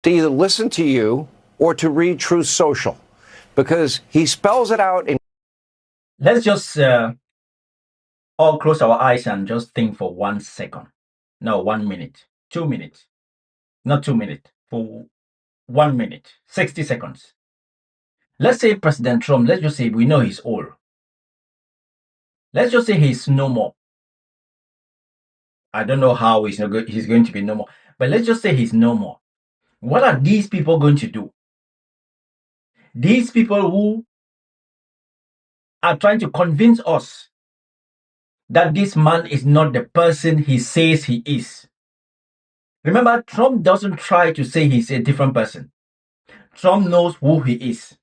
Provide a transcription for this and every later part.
to either listen to you or to read Truth Social, because he spells it out in. Let's just all close our eyes and just think for 1 second. No, 1 minute, 2 minutes, not 2 minutes, for 1 minute, 60 seconds. Let's say President Trump, let's just say we know he's old. Let's just say he's no more. I don't know how he's going to be no more, but let's just say he's no more. What are these people going to do? These people who are trying to convince us that this man is not the person he says he is. Remember, Trump doesn't try to say he's a different person. Trump knows who he is.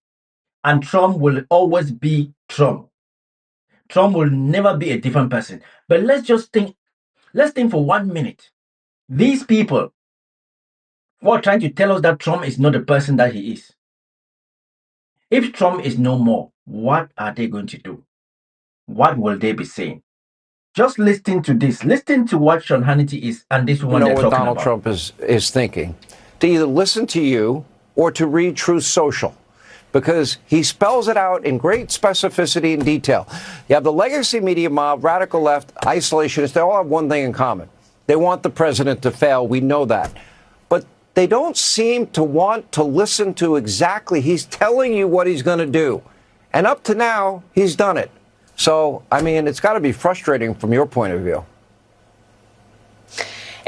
And Trump will always be Trump. Trump will never be a different person. But let's think for 1 minute. These people who are trying to tell us that Trump is not the person that he is. If Trump is no more, what are they going to do? What will they be saying? Just listen to this. Listen to what Sean Hannity is and this woman they're talking about. Donald Trump is thinking, to either listen to you or to read Truth Social, because he spells it out in great specificity and detail. You have the legacy media mob, radical left, isolationists. They all have one thing in common. They want the president to fail. We know that. But they don't seem to want to listen to exactly. He's telling you what he's going to do. And up to now, he's done it. So, I mean, it's got to be frustrating from your point of view.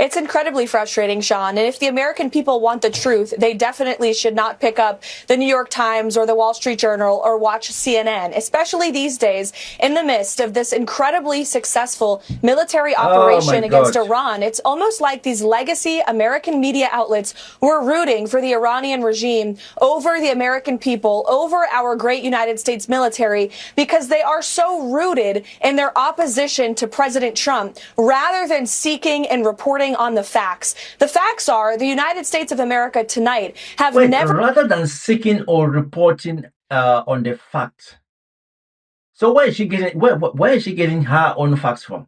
It's incredibly frustrating, Sean. And if the American people want the truth, they definitely should not pick up the New York Times or the Wall Street Journal or watch CNN, especially these days in the midst of this incredibly successful military operation against Iran. It's almost like these legacy American media outlets were rooting for the Iranian regime over the American people, over our great United States military, because they are so rooted in their opposition to President Trump, rather than seeking and reporting on the facts. The facts are the United States of America tonight have never... Rather than seeking or reporting on the facts. So where is she getting her own facts from?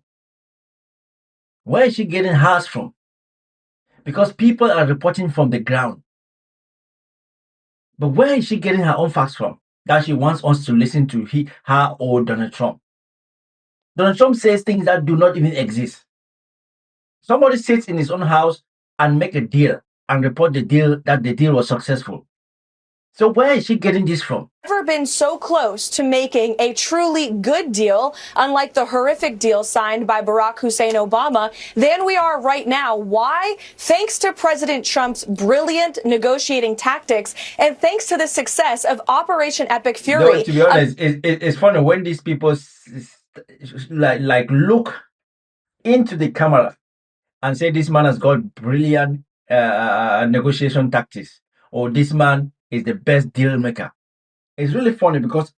Where is she getting hers from? Because people are reporting from the ground. But where is she getting her own facts from that she wants us to listen to her or Donald Trump? Donald Trump says things that do not even exist. Somebody sits in his own house and make a deal and report the deal was successful. So where is she getting this from? Never been so close to making a truly good deal, unlike the horrific deal signed by Barack Hussein Obama, than we are right now. Why? Thanks to President Trump's brilliant negotiating tactics and thanks to the success of Operation Epic Fury. No, to be honest, it's funny when these people like look into the camera and say this man has got brilliant negotiation tactics, or this man is the best deal maker. It's really funny because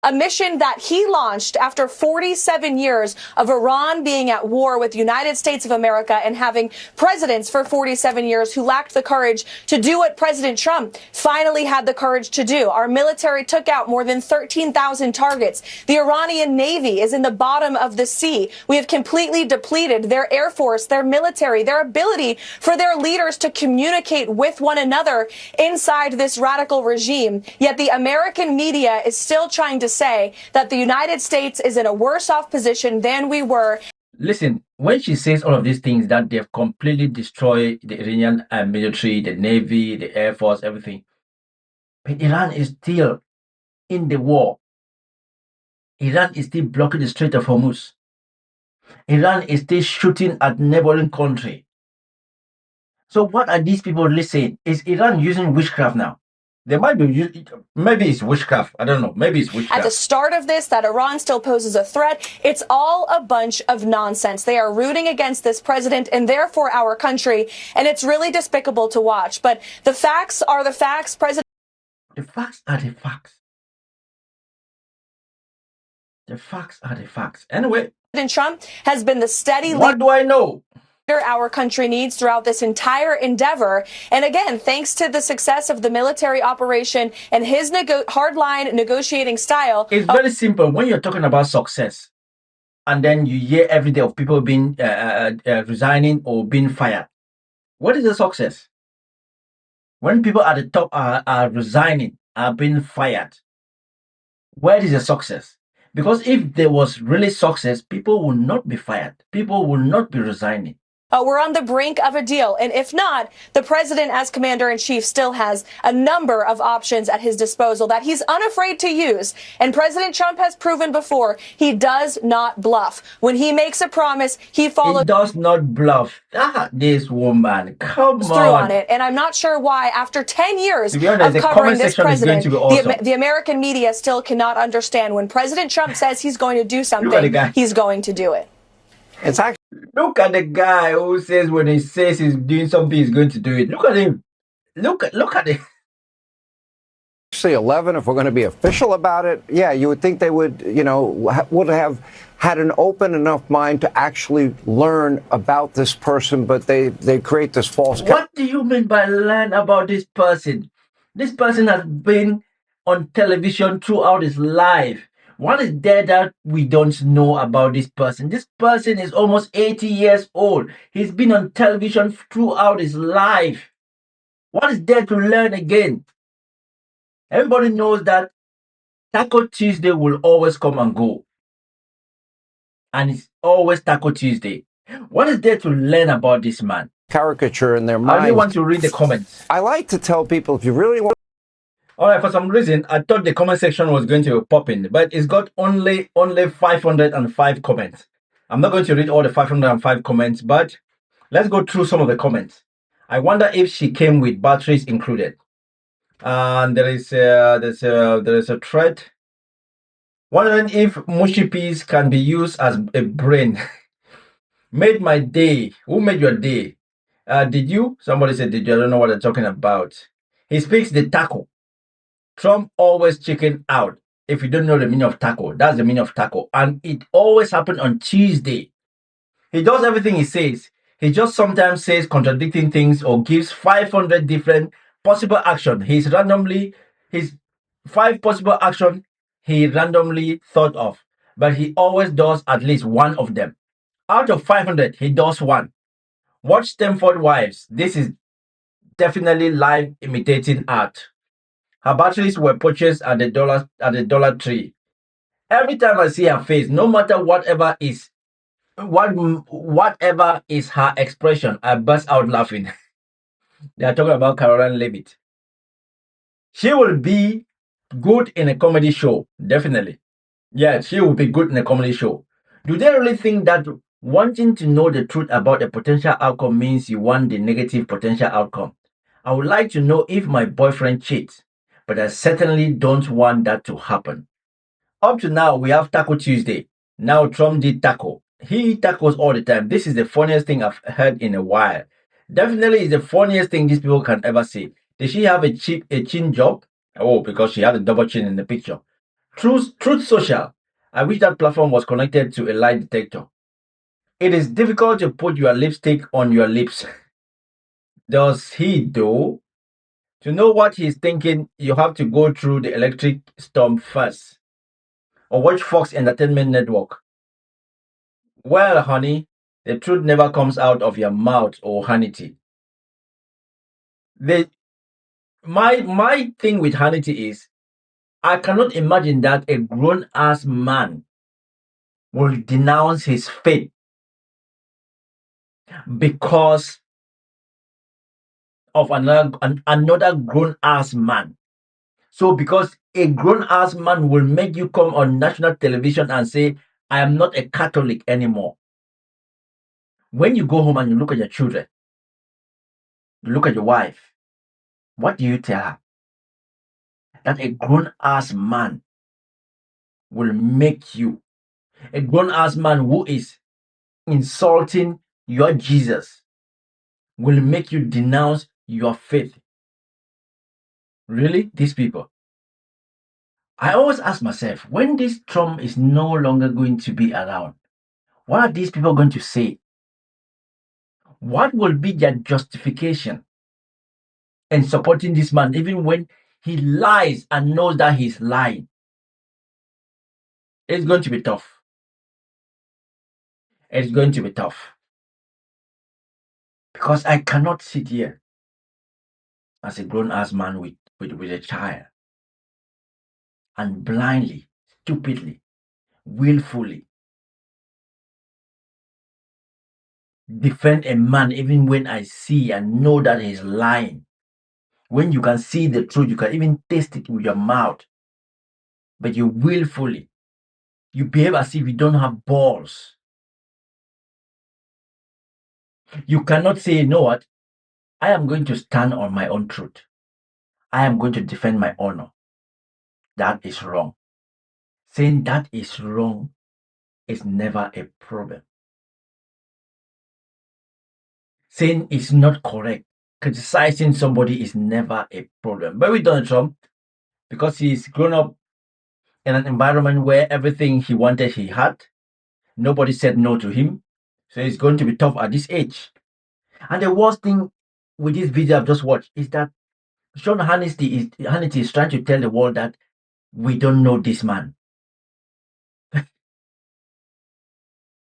a mission that he launched after 47 years of Iran being at war with the United States of America and having presidents for 47 years who lacked the courage to do what President Trump finally had the courage to do. Our military took out more than 13,000 targets. The Iranian Navy is in the bottom of the sea. We have completely depleted their air force, their military, their ability for their leaders to communicate with one another inside this radical regime. Yet the American media is still trying to say that the United States is in a worse off position than we were. Listen, when she says all of these things, that they've completely destroyed the Iranian military, the Navy, the Air Force, everything, but Iran is still in the war. Iran is still blocking the Strait of Hormuz. Iran is still shooting at neighboring country. So what are these people really saying? Is Iran using witchcraft now? They might be, maybe it's witchcraft. I don't know. Maybe it's witchcraft. At the start of this, that Iran still poses a threat. It's all a bunch of nonsense. They are rooting against this president and therefore our country. And it's really despicable to watch. But the facts are the facts. The facts are the facts. The facts are the facts. Anyway. President Trump has been the steady leader. What do I know? Our country needs throughout this entire endeavor. And again, thanks to the success of the military operation and his hardline negotiating style. It's very simple. When you're talking about success, and then you hear every day of people being resigning or being fired, What is the success? When people at the top are resigning, are being fired, where is the success? Because if there was really success, people will not be fired. People will not be resigning. We're on the brink of a deal. And if not, the president, as commander in chief, still has a number of options at his disposal that he's unafraid to use. And President Trump has proven before he does not bluff. When he makes a promise, he follows He does not bluff. This woman, come through on. on it. And I'm not sure why, after 10 years To be honest, of the covering comment this section is going president, to be awesome. the American media still cannot understand when President Trump says he's going to do Look at the something, guy. he's going to do it. It's actually Look at the guy who says when he says he's doing something, he's going to do it. Look at him. Look at it. 11 if we're going to be official about it. Yeah, you would think they would, would have had an open enough mind to actually learn about this person, but they create this false. What do you mean by learn about this person? This person has been on television throughout his life. What is there that we don't know about this person? This person is almost 80 years old. He's been on television throughout his life. What is there to learn again? Everybody knows that Taco Tuesday will always come and go. And it's always Taco Tuesday. What is there to learn about this man? Caricature in their I mind. really want to read the comments. I like to tell people, if you really want. All right, for some reason, I thought the comment section was going to pop in, but it's got only 505 comments. I'm not going to read all the 505 comments, but let's go through some of the comments. I wonder if she came with batteries included. And there is a thread. Wondering if mushy peas can be used as a brain. Made my day. Who made your day? Did you? Somebody said, did you? I don't know what they're talking about. He speaks the taco. Trump always chicken out. If you don't know the meaning of taco, that's the meaning of taco. And it always happens on Tuesday. He does everything he says. He just sometimes says contradicting things or gives 500 different possible action. His 5 possible action he randomly thought of. But he always does at least one of them. Out of 500, he does one. Watch Stamford Wives. This is definitely live imitating art. Her batteries were purchased at the Dollar Tree. Every time I see her face, no matter whatever is her expression, I burst out laughing. They are talking about Karoline Leavitt. She will be good in a comedy show, definitely. Yeah, she will be good in a comedy show. Do they really think that wanting to know the truth about a potential outcome means you want the negative potential outcome? I would like to know if my boyfriend cheats, but I certainly don't want that to happen. Up to now, we have Taco Tuesday. Now Trump did taco. He eats tacos all the time. This is the funniest thing I've heard in a while. Definitely is the funniest thing these people can ever say. Did she have a chin job? Oh, because she had a double chin in the picture. Truth Social. I wish that platform was connected to a lie detector. It is difficult to put your lipstick on your lips. Does he though? To know what he's thinking, you have to go through the electric storm first. Or watch Fox Entertainment Network. Well, honey, the truth never comes out of your mouth, or Hannity. My thing with Hannity is, I cannot imagine that a grown-ass man will denounce his faith because of another grown-ass man. So because a grown-ass man will make you come on national television and say, I am not a Catholic anymore. When you go home and you look at your children, you look at your wife, what do you tell her? That a grown-ass man will make you, a grown-ass man who is insulting your Jesus, will make you denounce your faith. Really? These people. I always ask myself, when this Trump is no longer going to be around, what are these people going to say? What will be their justification in supporting this man, even when he lies and knows that he's lying? It's going to be tough. It's going to be tough. Because I cannot sit here as a grown-ass man with a child and blindly, stupidly, willfully defend a man even when I see and know that he's lying. When you can see the truth, you can even taste it with your mouth, but you willfully, you behave as if you don't have balls. You cannot say, you know what, I am going to stand on my own truth. I am going to defend my honor. That is wrong. Saying that is wrong is never a problem. Saying it's not correct, criticizing somebody is never a problem. But with Donald Trump, because he's grown up in an environment where everything he wanted he had, nobody said no to him. So it's going to be tough at this age. And the worst thing with this video I've just watched is that Sean Hannity is trying to tell the world that we don't know this man.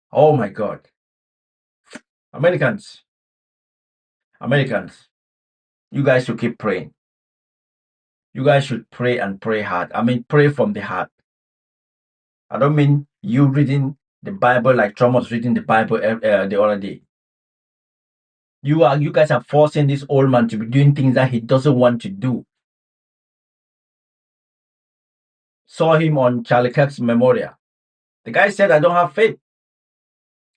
Oh my God. Americans, you guys should keep praying. You guys should pray and pray hard. I mean, pray from the heart. I don't mean you reading the Bible like Trump was reading the Bible the other day. You guys are forcing this old man to be doing things that he doesn't want to do. Saw him on Charlie Kirk's memorial. The guy said, I don't have faith.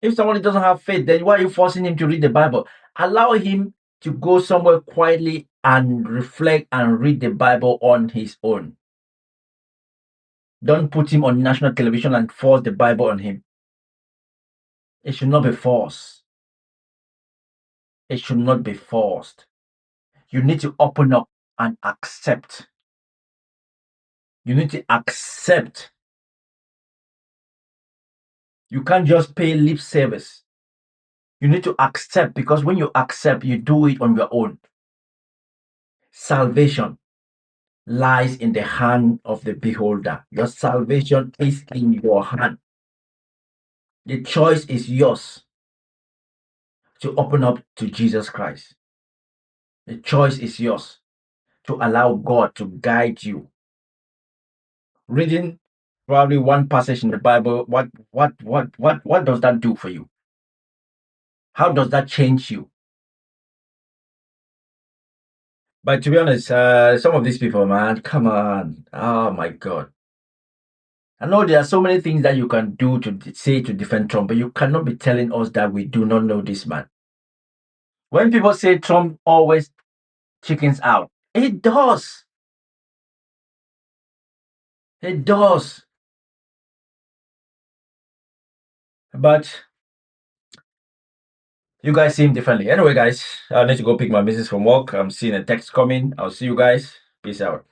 If somebody doesn't have faith, then why are you forcing him to read the Bible? Allow him to go somewhere quietly and reflect and read the Bible on his own. Don't put him on national television and force the Bible on him. It should not be forced. It should not be forced. You need to open up and accept. You need to accept. You can't just pay lip service. You need to accept, because when you accept, you do it on your own. Salvation lies in the hand of the beholder. Your salvation is in your hand. The choice is yours to open up to Jesus Christ. The choice is yours to allow God to guide you. Reading probably one passage in the Bible, what does that do for you? How does that change you? But to be honest, some of these people, man, come on. Oh my God. I know there are so many things that you can do to say to defend Trump, but you cannot be telling us that we do not know this man. When people say Trump always chickens out, it does. It does. But you guys see him differently. Anyway, guys, I need to go pick my missus from work. I'm seeing a text coming. I'll see you guys. Peace out.